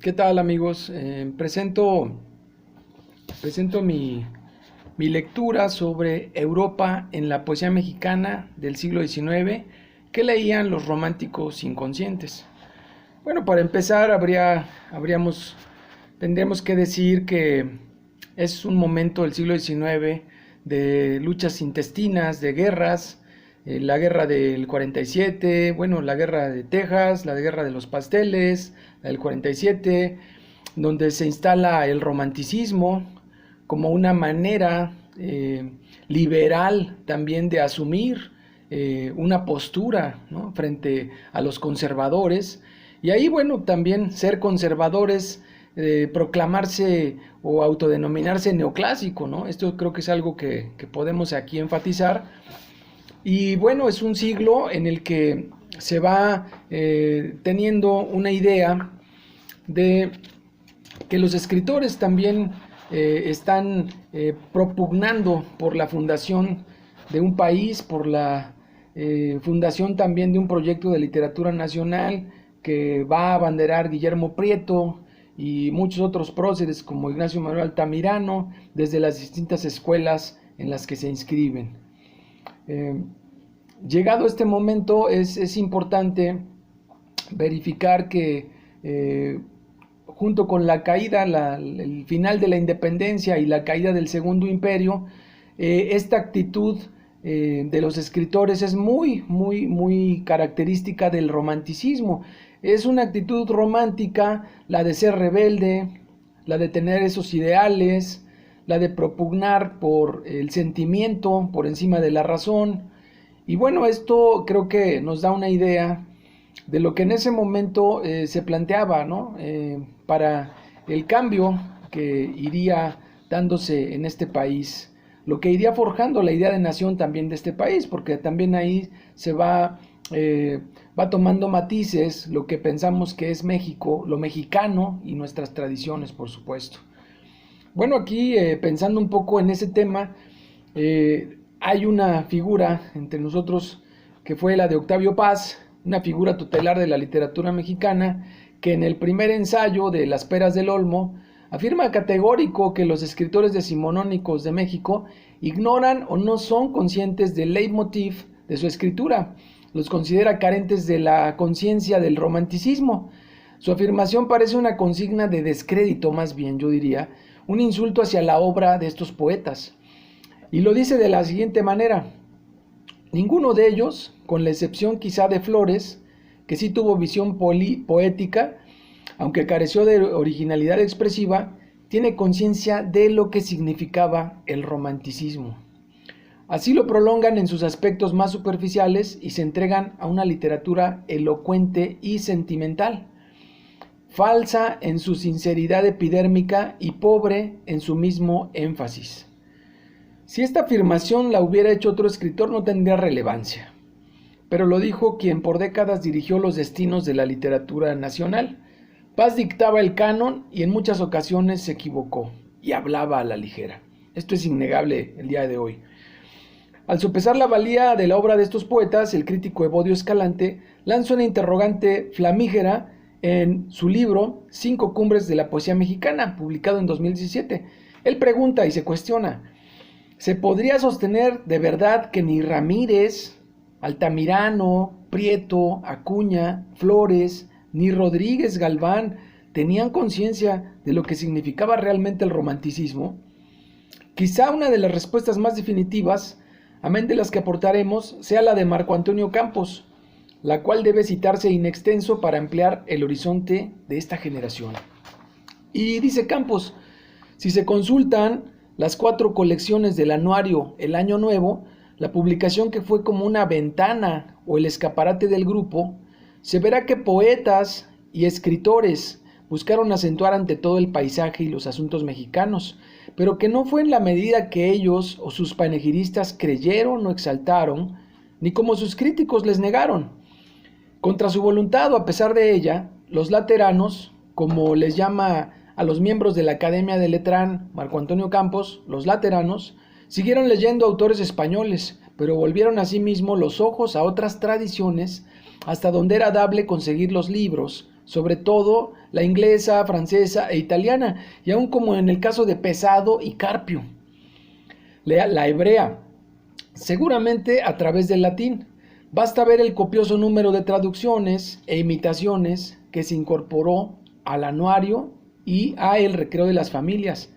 ¿Qué tal, amigos? Presento mi lectura sobre Europa en la poesía mexicana del siglo XIX que leían los románticos inconscientes. Bueno, para empezar tendríamos que decir que es un momento del siglo XIX de luchas intestinas, de guerras, la guerra del 47, bueno, la guerra de Texas, la guerra de los pasteles, la del 47, donde se instala el romanticismo como una manera liberal también de asumir una postura, ¿no?, frente a los conservadores. Y ahí, bueno, también ser conservadores, proclamarse o autodenominarse neoclásico, ¿no? Esto creo que es algo que podemos aquí enfatizar. Y bueno, es un siglo en el que se va teniendo una idea de que los escritores también están propugnando por la fundación de un país, por la fundación también de un proyecto de literatura nacional que va a abanderar Guillermo Prieto y muchos otros próceres como Ignacio Manuel Altamirano, desde las distintas escuelas en las que se inscriben. Llegado este momento es importante verificar que junto con la caída, el final de la independencia y la caída del Segundo Imperio, esta actitud de los escritores es muy característica del romanticismo. Es una actitud romántica, la de ser rebelde, la de tener esos ideales, la de propugnar por el sentimiento por encima de la razón. Y bueno, esto creo que nos da una idea de lo que en ese momento se planteaba, ¿no?, para el cambio que iría dándose en este país, lo que iría forjando la idea de nación también de este país, porque también ahí se va tomando matices lo que pensamos que es México, lo mexicano y nuestras tradiciones, por supuesto. Bueno, aquí pensando un poco en ese tema, hay una figura entre nosotros que fue la de Octavio Paz, una figura tutelar de la literatura mexicana, que en el primer ensayo de Las Peras del Olmo afirma categórico que los escritores decimonónicos de México ignoran o no son conscientes del leitmotiv de su escritura, los considera carentes de la conciencia del romanticismo. Su afirmación parece una consigna de descrédito, más bien, yo diría, un insulto hacia la obra de estos poetas. Y lo dice de la siguiente manera: ninguno de ellos, con la excepción quizá de Flores, que sí tuvo visión poética, aunque careció de originalidad expresiva, tiene conciencia de lo que significaba el romanticismo. Así lo prolongan en sus aspectos más superficiales y se entregan a una literatura elocuente y sentimental, falsa en su sinceridad epidérmica y pobre en su mismo énfasis. Si esta afirmación la hubiera hecho otro escritor no tendría relevancia, pero lo dijo quien por décadas dirigió los destinos de la literatura nacional. Paz dictaba el canon y en muchas ocasiones se equivocó y hablaba a la ligera. Esto es innegable el día de hoy. Al sopesar la valía de la obra de estos poetas, el crítico Evodio Escalante lanza una interrogante flamígera en su libro 5 cumbres de la poesía mexicana, publicado en 2017. Él pregunta y se cuestiona: ¿se podría sostener de verdad que ni Ramírez, Altamirano, Prieto, Acuña, Flores, ni Rodríguez Galván tenían conciencia de lo que significaba realmente el romanticismo? Quizá una de las respuestas más definitivas, amén de las que aportaremos, sea la de Marco Antonio Campos, la cual debe citarse in extenso para ampliar el horizonte de esta generación. Y dice Campos: si se consultan las 4 colecciones del anuario El Año Nuevo, la publicación que fue como una ventana o el escaparate del grupo, se verá que poetas y escritores buscaron acentuar ante todo el paisaje y los asuntos mexicanos, pero que no fue en la medida que ellos o sus panegiristas creyeron o exaltaron, ni como sus críticos les negaron. Contra su voluntad o a pesar de ella, los lateranos, como les llama a los miembros de la Academia de Letrán Marco Antonio Campos, los lateranos, siguieron leyendo autores españoles, pero volvieron asimismo los ojos a otras tradiciones, hasta donde era dable conseguir los libros sobre todo la inglesa, francesa e italiana, y aún como en el caso de Pesado y Carpio. La hebrea, seguramente a través del latín. Basta ver el copioso número de traducciones e imitaciones que se incorporó al anuario y a El Recreo de las Familias,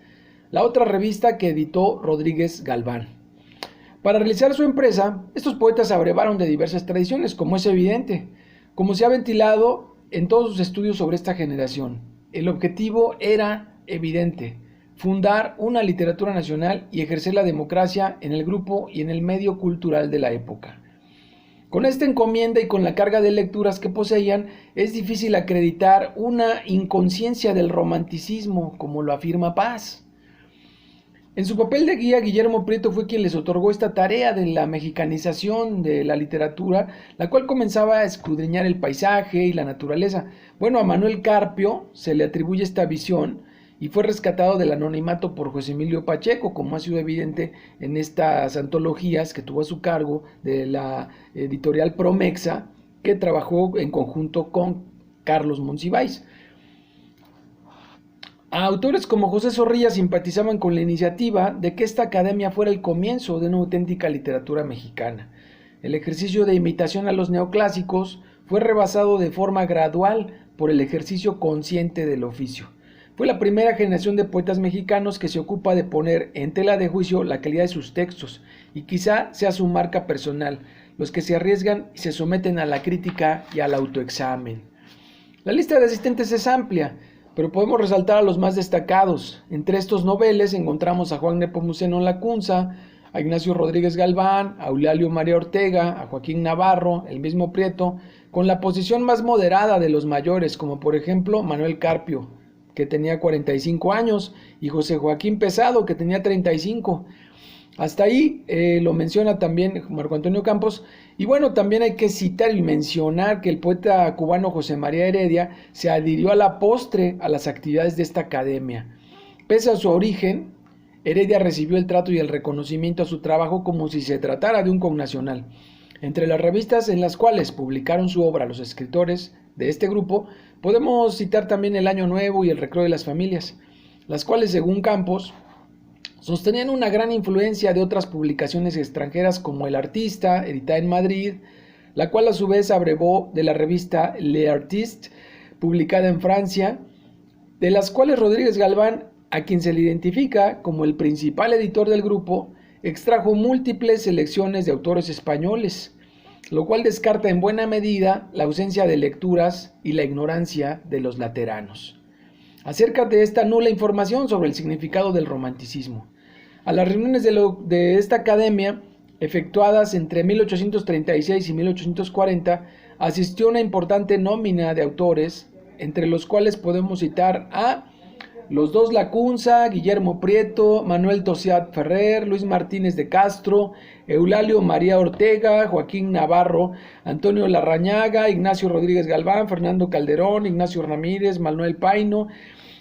la otra revista que editó Rodríguez Galván. Para realizar su empresa, estos poetas se abrevaron de diversas tradiciones, como es evidente, como se ha ventilado en todos sus estudios sobre esta generación. El objetivo era evidente: fundar una literatura nacional y ejercer la democracia en el grupo y en el medio cultural de la época. Con esta encomienda y con la carga de lecturas que poseían, es difícil acreditar una inconsciencia del romanticismo, como lo afirma Paz. En su papel de guía, Guillermo Prieto fue quien les otorgó esta tarea de la mexicanización de la literatura, la cual comenzaba a escudriñar el paisaje y la naturaleza. Bueno, a Manuel Carpio se le atribuye esta visión y fue rescatado del anonimato por José Emilio Pacheco, como ha sido evidente en estas antologías que tuvo a su cargo de la editorial Promexa, que trabajó en conjunto con Carlos Monsiváis. A autores como José Zorrilla simpatizaban con la iniciativa de que esta academia fuera el comienzo de una auténtica literatura mexicana. El ejercicio de imitación a los neoclásicos fue rebasado de forma gradual por el ejercicio consciente del oficio. Fue la primera generación de poetas mexicanos que se ocupa de poner en tela de juicio la calidad de sus textos, y quizá sea su marca personal, los que se arriesgan y se someten a la crítica y al autoexamen. La lista de asistentes es amplia, pero podemos resaltar a los más destacados. Entre estos noveles encontramos a Juan Nepomuceno Lacunza, a Ignacio Rodríguez Galván, a Eulalio María Ortega, a Joaquín Navarro, el mismo Prieto, con la posición más moderada de los mayores, como por ejemplo Manuel Carpio, que tenía 45 años, y José Joaquín Pesado, que tenía 35. Hasta ahí lo menciona también Marco Antonio Campos. Y bueno, también hay que citar y mencionar que el poeta cubano José María Heredia se adhirió a la postre a las actividades de esta academia. Pese a su origen, Heredia recibió el trato y el reconocimiento a su trabajo como si se tratara de un connacional. Entre las revistas en las cuales publicaron su obra los escritores de este grupo, podemos citar también El Año Nuevo y El Recreo de las Familias, las cuales, según Campos, sostenían una gran influencia de otras publicaciones extranjeras como El Artista, editada en Madrid, la cual a su vez abrevó de la revista Le Artiste, publicada en Francia, de las cuales Rodríguez Galván, a quien se le identifica como el principal editor del grupo, extrajo múltiples selecciones de autores españoles, lo cual descarta en buena medida la ausencia de lecturas y la ignorancia de los lateranos acerca de esta nula información sobre el significado del romanticismo. A las reuniones de esta academia, efectuadas entre 1836 y 1840, asistió una importante nómina de autores, entre los cuales podemos citar a los dos Lacunza, Guillermo Prieto, Manuel Tosiat Ferrer, Luis Martínez de Castro, Eulalio María Ortega, Joaquín Navarro, Antonio Larrañaga, Ignacio Rodríguez Galván, Fernando Calderón, Ignacio Ramírez, Manuel Paino,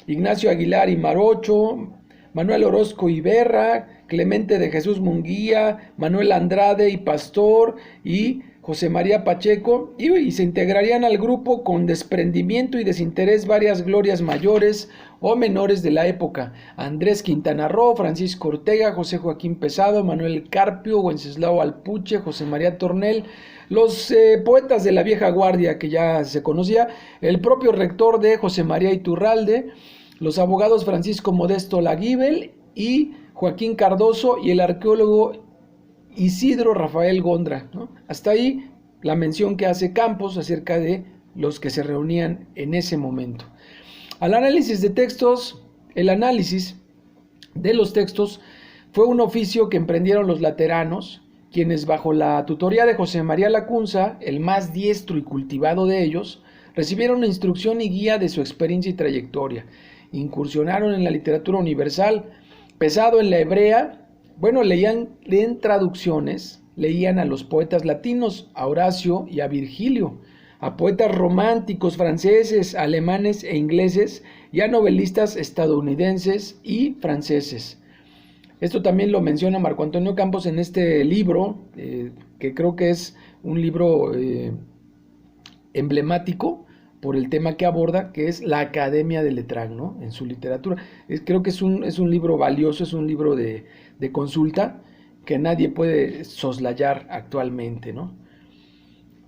Ignacio Aguilar y Marocho, Manuel Orozco Iberra, Clemente de Jesús Munguía, Manuel Andrade y Pastor y José María Pacheco, y se integrarían al grupo con desprendimiento y desinterés varias glorias mayores o menores de la época: Andrés Quintana Roo, Francisco Ortega, José Joaquín Pesado, Manuel Carpio, Wenceslao Alpuche, José María Tornel, los poetas de la vieja guardia que ya se conocía, el propio rector de José María Iturralde, los abogados Francisco Modesto Laguibel y Joaquín Cardoso, y el arqueólogo Isidro Rafael Gondra, ¿no? Hasta ahí la mención que hace Campos acerca de los que se reunían en ese momento. Al análisis de textos, el análisis de los textos fue un oficio que emprendieron los lateranos, quienes bajo la tutoría de José María Lacunza, el más diestro y cultivado de ellos, recibieron instrucción y guía de su experiencia y trayectoria. Incursionaron en la literatura universal, Pesado en la hebrea. Bueno, leían traducciones, leían a los poetas latinos, a Horacio y a Virgilio, a poetas románticos franceses, alemanes e ingleses, y a novelistas estadounidenses y franceses. Esto también lo menciona Marco Antonio Campos en este libro, que creo que es un libro emblemático por el tema que aborda, que es la Academia de Letrán, ¿no? En su literatura. Creo que es un libro valioso, es un libro de consulta que nadie puede soslayar actualmente, ¿no?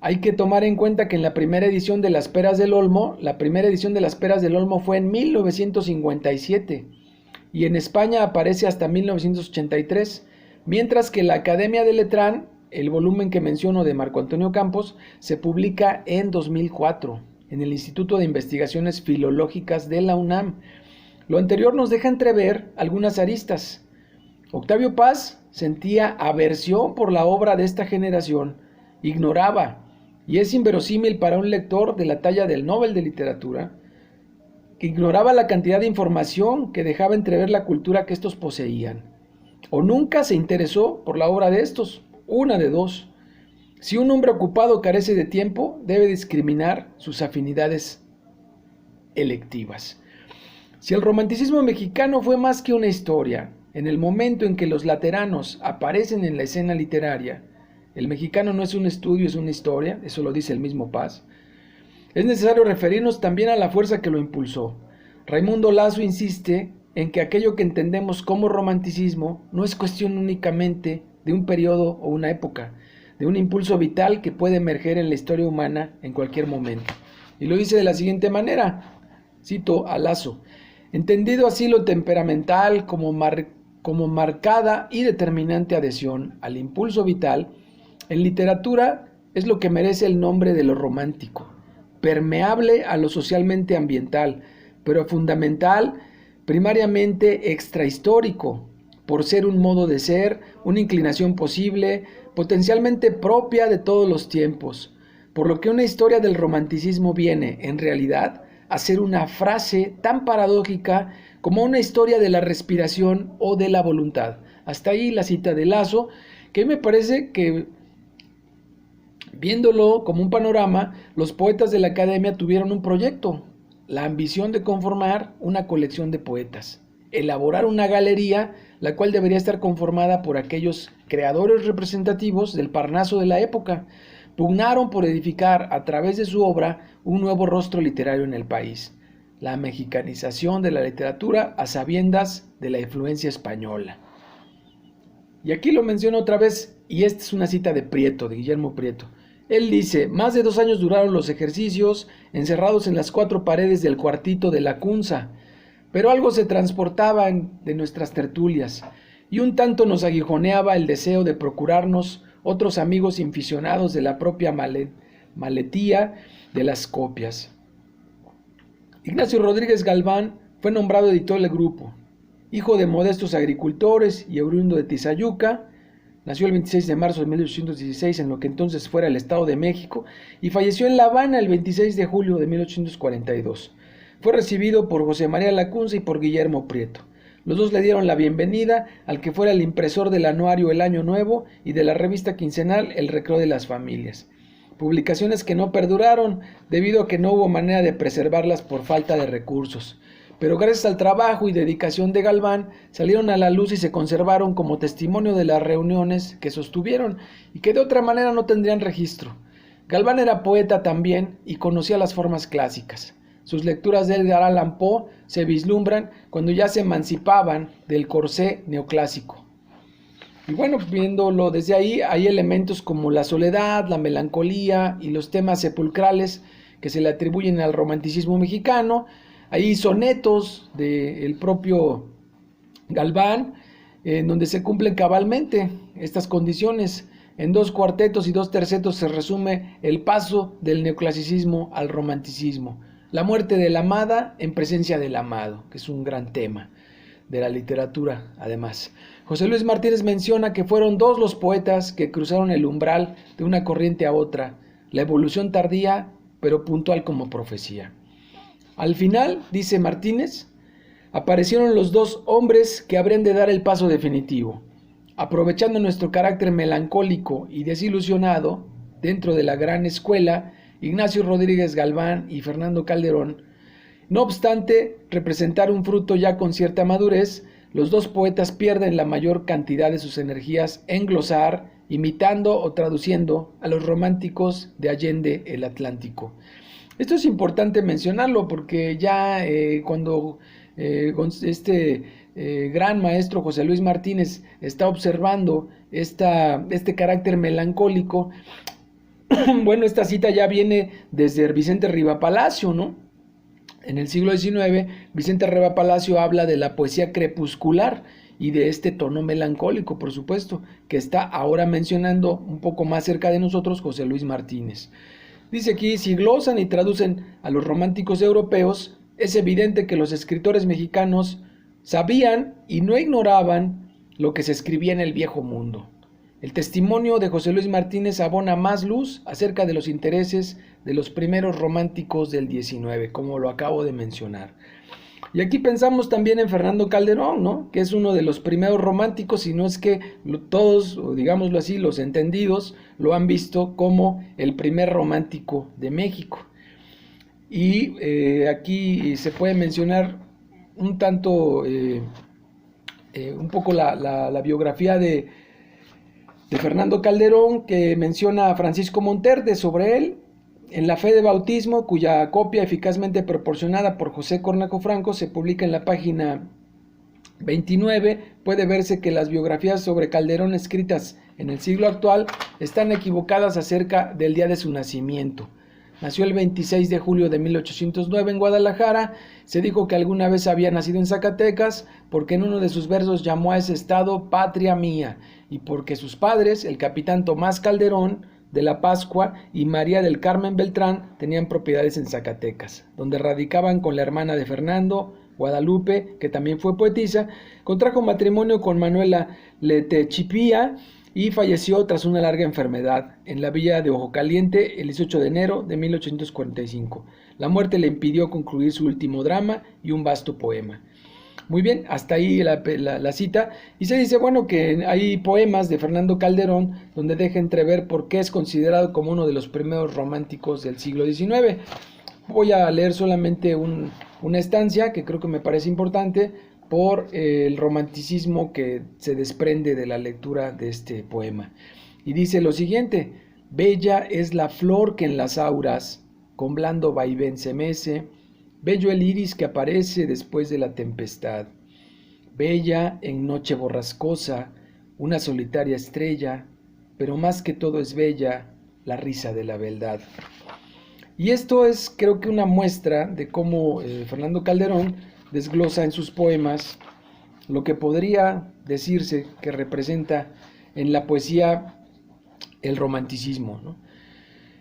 Hay que tomar en cuenta que en la primera edición de Las Peras del Olmo, la primera edición de Las Peras del Olmo fue en 1957 y en España aparece hasta 1983, mientras que la Academia de Letrán, el volumen que menciono de Marco Antonio Campos, se publica en 2004 en el Instituto de Investigaciones Filológicas de la UNAM. Lo anterior nos deja entrever algunas aristas. Octavio Paz sentía aversión por la obra de esta generación, ignoraba, y es inverosímil para un lector de la talla del Nobel de Literatura, que ignoraba la cantidad de información que dejaba entrever la cultura que estos poseían, o nunca se interesó por la obra de estos, una de dos. Si un hombre ocupado carece de tiempo, debe discriminar sus afinidades electivas. Si el romanticismo mexicano fue más que una historia, en el momento en que los lateranos aparecen en la escena literaria, el mexicano no es un estudio, es una historia, eso lo dice el mismo Paz. Es necesario referirnos también a la fuerza que lo impulsó. Raimundo Lazo insiste en que aquello que entendemos como romanticismo no es cuestión únicamente de un periodo o una época, de un impulso vital que puede emerger en la historia humana en cualquier momento. Y lo dice de la siguiente manera, cito a Lazo: entendido así lo temperamental como marcada y determinante adhesión al impulso vital, en literatura es lo que merece el nombre de lo romántico, permeable a lo socialmente ambiental, pero fundamental, primariamente extrahistórico, por ser un modo de ser, una inclinación posible, potencialmente propia de todos los tiempos, por lo que una historia del romanticismo viene, en realidad, a ser una frase tan paradójica como una historia de la respiración o de la voluntad. Hasta ahí la cita de Lazo, que me parece que, viéndolo como un panorama, los poetas de la Academia tuvieron un proyecto, la ambición de conformar una colección de poetas, elaborar una galería, la cual debería estar conformada por aquellos creadores representativos del Parnaso de la época. Pugnaron por edificar a través de su obra un nuevo rostro literario en el país, la mexicanización de la literatura a sabiendas de la influencia española. Y aquí lo menciono otra vez, y esta es una cita de Prieto, de Guillermo Prieto. Él dice: más de 2 años duraron los ejercicios, encerrados en las 4 paredes del cuartito de la Cunza, pero algo se transportaba de nuestras tertulias, y un tanto nos aguijoneaba el deseo de procurarnos otros amigos inficionados de la propia maletía de las copias. Ignacio Rodríguez Galván fue nombrado editor del grupo. Hijo de modestos agricultores y oriundo de Tizayuca, nació el 26 de marzo de 1816 en lo que entonces fuera el Estado de México y falleció en La Habana el 26 de julio de 1842. Fue recibido por José María Lacunza y por Guillermo Prieto. Los dos le dieron la bienvenida al que fuera el impresor del anuario El Año Nuevo y de la revista quincenal El Recreo de las Familias. Publicaciones que no perduraron debido a que no hubo manera de preservarlas por falta de recursos. Pero gracias al trabajo y dedicación de Galván salieron a la luz y se conservaron como testimonio de las reuniones que sostuvieron y que de otra manera no tendrían registro. Galván era poeta también y conocía las formas clásicas. Sus lecturas de Edgar Allan Poe se vislumbran cuando ya se emancipaban del corsé neoclásico. Y bueno, viéndolo desde ahí, hay elementos como la soledad, la melancolía y los temas sepulcrales que se le atribuyen al romanticismo mexicano. Hay sonetos del propio Galván, en donde se cumplen cabalmente estas condiciones. En 2 cuartetos y 2 tercetos se resume el paso del neoclasicismo al romanticismo. La muerte de la amada en presencia del amado, que es un gran tema de la literatura, además. José Luis Martínez menciona que fueron 2 los poetas que cruzaron el umbral de una corriente a otra, la evolución tardía, pero puntual como profecía. Al final, dice Martínez, aparecieron los 2 hombres que habrían de dar el paso definitivo. Aprovechando nuestro carácter melancólico y desilusionado, dentro de la gran escuela, Ignacio Rodríguez Galván y Fernando Calderón, no obstante representar un fruto ya con cierta madurez, los 2 poetas pierden la mayor cantidad de sus energías en glosar, imitando o traduciendo a los románticos de Allende el Atlántico. Esto es importante mencionarlo porque ya cuando gran maestro José Luis Martínez está observando este carácter melancólico, bueno, esta cita ya viene desde Vicente Riva Palacio, ¿no? En el siglo XIX, Vicente Riva Palacio habla de la poesía crepuscular y de este tono melancólico, por supuesto, que está ahora mencionando un poco más cerca de nosotros José Luis Martínez. Dice aquí, si glosan y traducen a los románticos europeos, es evidente que los escritores mexicanos sabían y no ignoraban lo que se escribía en el viejo mundo. El testimonio de José Luis Martínez abona más luz acerca de los intereses de los primeros románticos del XIX, como lo acabo de mencionar. Y aquí pensamos también en Fernando Calderón, ¿no? Que es uno de los primeros románticos, y no es que todos, o digámoslo así, los entendidos, lo han visto como el primer romántico de México. Y aquí se puede mencionar un tanto, un poco la biografía de Fernando Calderón, que menciona a Francisco Monterde sobre él. En la fe de bautismo, cuya copia eficazmente proporcionada por José Cornejo Franco se publica en la página 29, puede verse que las biografías sobre Calderón escritas en el siglo actual están equivocadas acerca del día de su nacimiento. Nació el 26 de julio de 1809 en Guadalajara. Se dijo que alguna vez había nacido en Zacatecas porque en uno de sus versos llamó a ese estado patria mía, y porque sus padres, el capitán Tomás Calderón de la Pascua y María del Carmen Beltrán, tenían propiedades en Zacatecas, donde radicaban con la hermana de Fernando, Guadalupe, que también fue poetisa. Contrajo matrimonio con Manuela Letechipía y falleció tras una larga enfermedad en la villa de Ojo Caliente el 18 de enero de 1845. La muerte le impidió concluir su último drama y un vasto poema. Muy bien, hasta ahí la cita. Y se dice, bueno, que hay poemas de Fernando Calderón donde deja entrever por qué es considerado como uno de los primeros románticos del siglo XIX. Voy a leer solamente una estancia que creo que me parece importante por el romanticismo que se desprende de la lectura de este poema. Y dice lo siguiente: bella es la flor que en las auras con blando vaivén se mece, bello el iris que aparece después de la tempestad, bella en noche borrascosa una solitaria estrella, pero más que todo es bella la risa de la beldad. Y esto es, creo que, una muestra de cómo Fernando Calderón desglosa en sus poemas lo que podría decirse que representa en la poesía el romanticismo, ¿no?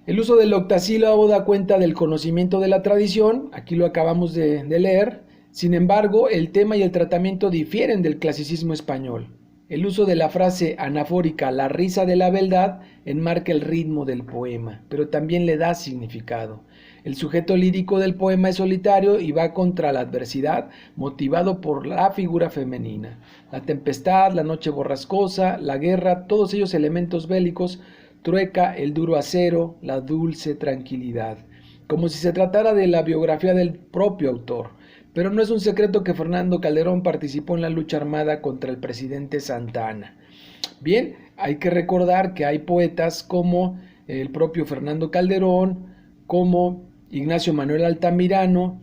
El uso del octasílabo da cuenta del conocimiento de la tradición, aquí lo acabamos de leer. Sin embargo, el tema y el tratamiento difieren del clasicismo español. El uso de la frase anafórica, la risa de la beldad, enmarca el ritmo del poema, pero también le da significado. El sujeto lírico del poema es solitario y va contra la adversidad, motivado por la figura femenina. La tempestad, la noche borrascosa, la guerra, todos ellos elementos bélicos, trueca el duro acero, la dulce tranquilidad, como si se tratara de la biografía del propio autor. Pero no es un secreto que Fernando Calderón participó en la lucha armada contra el presidente Santa Anna. Bien, hay que recordar que hay poetas como el propio Fernando Calderón, como Ignacio Manuel Altamirano,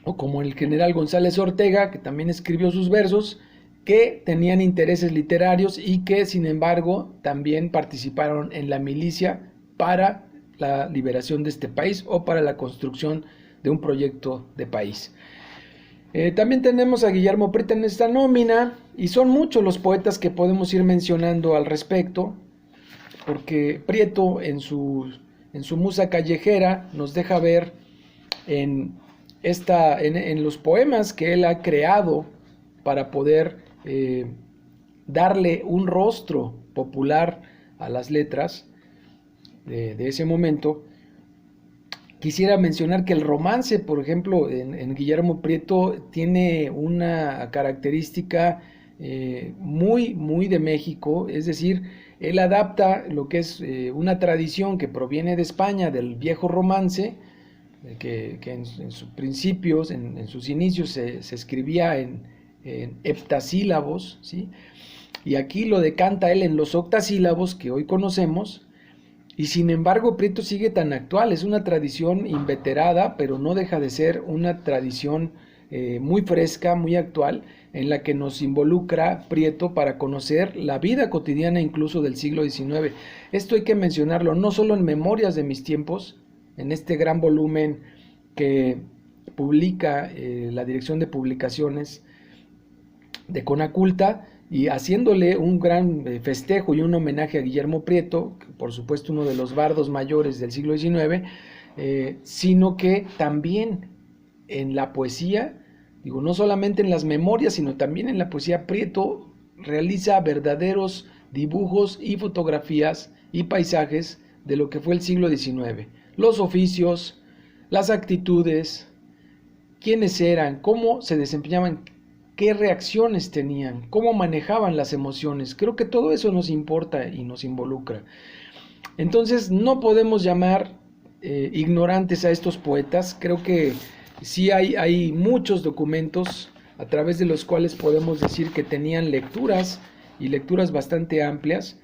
o como el general González Ortega, que también escribió sus versos, que tenían intereses literarios y que, sin embargo, también participaron en la milicia para la liberación de este país o para la construcción de un proyecto de país. También tenemos a Guillermo Prieto en esta nómina, y son muchos los poetas que podemos ir mencionando al respecto, porque Prieto en su musa callejera nos deja ver en los poemas que él ha creado para poder darle un rostro popular a las letras de ese momento. Quisiera mencionar que el romance, por ejemplo, en Guillermo Prieto tiene una característica muy de México, es decir, él adapta lo que es una tradición que proviene de España, del viejo romance, que en sus principios, en sus inicios se escribía en heptasílabos, ¿sí? Y aquí lo decanta él en los octasílabos que hoy conocemos, Y sin embargo, Prieto sigue tan actual, es una tradición inveterada, pero no deja de ser una tradición muy fresca, muy actual, en la que nos involucra Prieto para conocer la vida cotidiana incluso del siglo XIX. Esto hay que mencionarlo, no solo en Memorias de mis tiempos, en este gran volumen que publica la Dirección de Publicaciones de Conaculta, y haciéndole un gran festejo y un homenaje a Guillermo Prieto, por supuesto uno de los bardos mayores del siglo XIX, sino que también en la poesía, digo, no solamente en las memorias, sino también en la poesía, Prieto realiza verdaderos dibujos y fotografías y paisajes de lo que fue el siglo XIX, los oficios, las actitudes, quiénes eran, cómo se desempeñaban, qué reacciones tenían, cómo manejaban las emociones. Creo que todo eso nos importa y nos involucra. Entonces no podemos llamar ignorantes a estos poetas. Creo que sí hay muchos documentos a través de los cuales podemos decir que tenían lecturas y lecturas bastante amplias.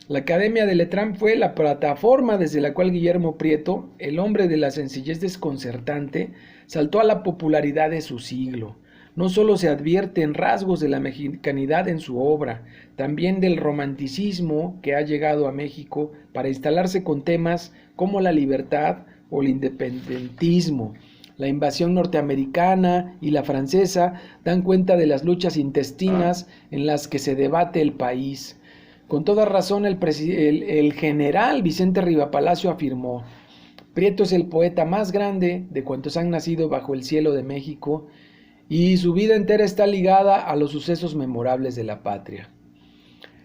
La Academia de Letrán fue la plataforma desde la cual Guillermo Prieto, el hombre de la sencillez desconcertante, saltó a la popularidad de su siglo. No solo se advierten rasgos de la mexicanidad en su obra, también del romanticismo que ha llegado a México para instalarse con temas como la libertad o el independentismo. La invasión norteamericana y la francesa dan cuenta de las luchas intestinas en las que se debate el país. Con toda razón el general Vicente Rivapalacio afirmó: Prieto es el poeta más grande de cuantos han nacido bajo el cielo de México, y su vida entera está ligada a los sucesos memorables de la patria.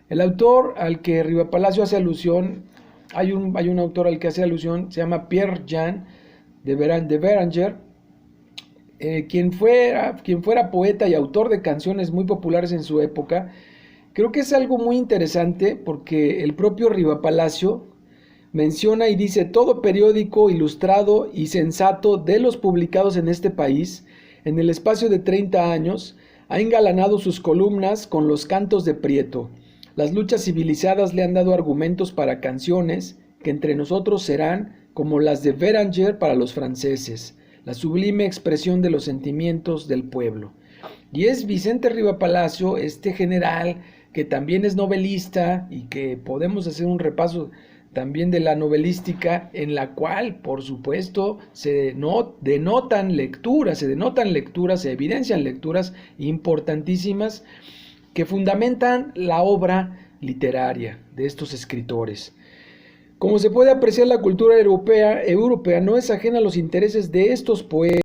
El autor al que Rivapalacio hace alusión, hay un autor al que hace alusión, se llama Pierre-Jean de Beranger, quien fuera poeta y autor de canciones muy populares en su época. Creo que es algo muy interesante porque el propio Rivapalacio menciona y dice: todo periódico ilustrado y sensato de los publicados en este país, en el espacio de 30 años, ha engalanado sus columnas con los cantos de Prieto. Las luchas civilizadas le han dado argumentos para canciones que entre nosotros serán como las de Beranger para los franceses, la sublime expresión de los sentimientos del pueblo. Y es Vicente Rivapalacio, este general que también es novelista y que podemos hacer un repaso también de la novelística, en la cual, por supuesto, se denotan lecturas, se evidencian lecturas importantísimas que fundamentan la obra literaria de estos escritores. Como se puede apreciar, la cultura europea no es ajena a los intereses de estos poetas.